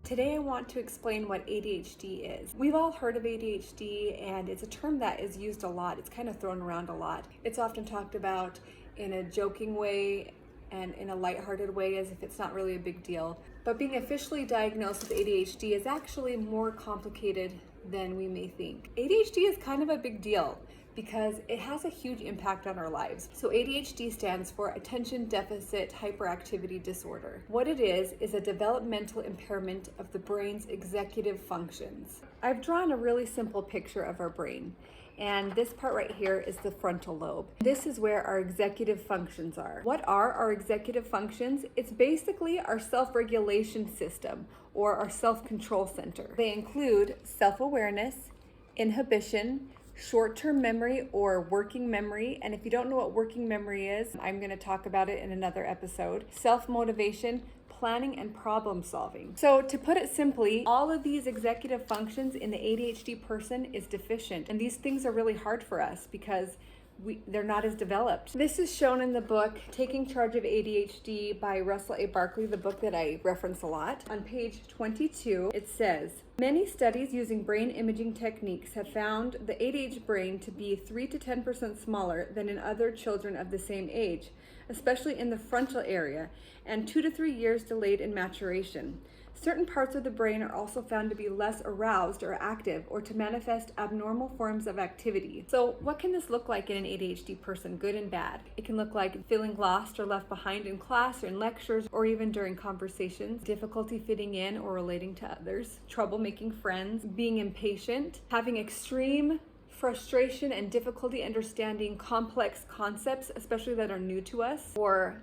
Today I want to explain what ADHD is. We've all heard of ADHD, and it's a term that is used a lot. It's kind of thrown around a lot. It's often talked about in a joking way and in a lighthearted way as if it's not really a big deal. But being officially diagnosed with ADHD is actually more complicated than we may think. ADHD is kind of a big deal because it has a huge impact on our lives. So ADHD stands for Attention Deficit Hyperactivity Disorder. What it is a developmental impairment of the brain's executive functions. I've drawn a really simple picture of our brain. And this part right here is the frontal lobe. This is where our executive functions are. What are our executive functions? It's basically our self-regulation system or our self-control center. They include self-awareness, inhibition, short-term memory or working memory. And if you don't know what working memory is, I'm going to talk about it in another episode. Self-motivation, planning, and problem solving. So to put it simply, all of these executive functions in the ADHD person is deficient. And these things are really hard for us because they're not as developed. This is shown in the book, Taking Charge of ADHD by Russell A. Barkley, the book that I reference a lot. On page 22, it says, many studies using brain imaging techniques have found the ADHD brain to be 3 to 10% smaller than in other children of the same age, especially in the frontal area, and 2 to 3 years delayed in maturation. Certain parts of the brain are also found to be less aroused or active or to manifest abnormal forms of activity. So what can this look like in an ADHD person, good and bad? It can look like feeling lost or left behind in class or in lectures or even during conversations, difficulty fitting in or relating to others, trouble making friends, being impatient, having extreme frustration and difficulty understanding complex concepts, especially that are new to us, or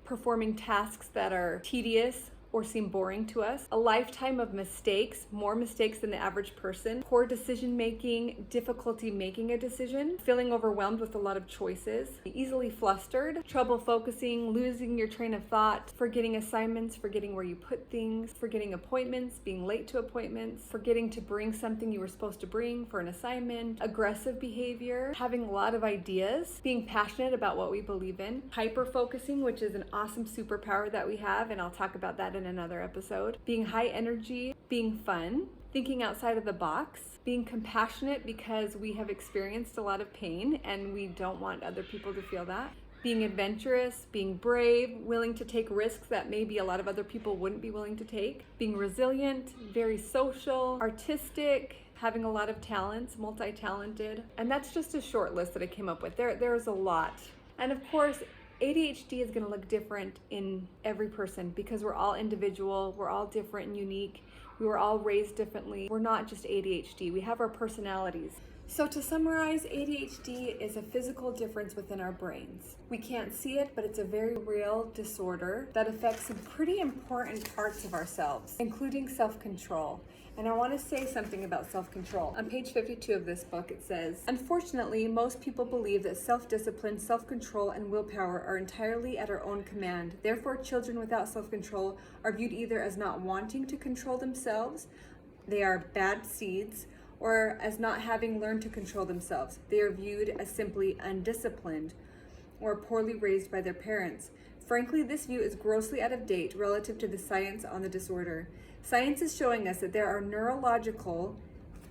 performing tasks that are tedious or seem boring to us, a lifetime of mistakes, more mistakes than the average person, poor decision making, difficulty making a decision, feeling overwhelmed with a lot of choices, easily flustered, trouble focusing, losing your train of thought, forgetting assignments, forgetting where you put things, forgetting appointments, being late to appointments, forgetting to bring something you were supposed to bring for an assignment, aggressive behavior, having a lot of ideas, being passionate about what we believe in, hyper focusing, which is an awesome superpower that we have, and I'll talk about that in another episode, being high energy, being fun, thinking outside of the box, being compassionate because we have experienced a lot of pain and we don't want other people to feel that, being adventurous, being brave, willing to take risks that maybe a lot of other people wouldn't be willing to take, being resilient, very social, artistic, having a lot of talents, multi-talented. And that's just a short list that I came up with. There's a lot. And of course, ADHD is going to look different in every person because we're all individual, we're all different and unique, we were all raised differently. We're not just ADHD, we have our personalities. So to summarize, ADHD is a physical difference within our brains. We can't see it, but it's a very real disorder that affects some pretty important parts of ourselves, including self-control. And I want to say something about self-control. On page 52 of this book, it says, unfortunately, most people believe that self-discipline, self-control, and willpower are entirely at our own command. Therefore, children without self-control are viewed either as not wanting to control themselves, they are bad seeds, or as not having learned to control themselves. They are viewed as simply undisciplined or poorly raised by their parents. Frankly, this view is grossly out of date relative to the science on the disorder. Science is showing us that there are neurological,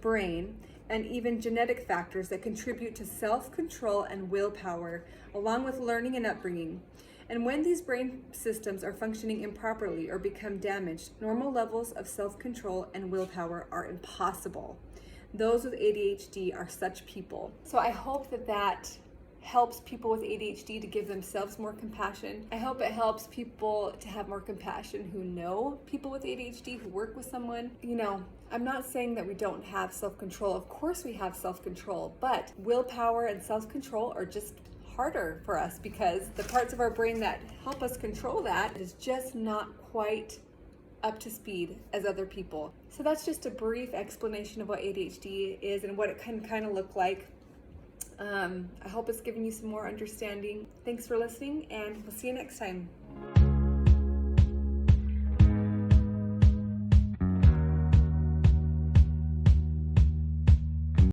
brain, and even genetic factors that contribute to self-control and willpower, along with learning and upbringing. And when these brain systems are functioning improperly or become damaged, normal levels of self-control and willpower are impossible. Those with ADHD are such people. So I hope that helps people with ADHD to give themselves more compassion. I hope it helps people to have more compassion who know people with ADHD, who work with someone. You know, I'm not saying that we don't have self-control. Of course we have self-control, but willpower and self-control are just harder for us because the parts of our brain that help us control that is just not quite up to speed as other people. So that's just a brief explanation of what ADHD is and what it can kind of look like. I hope it's given you some more understanding. Thanks for listening, and we'll see you next time.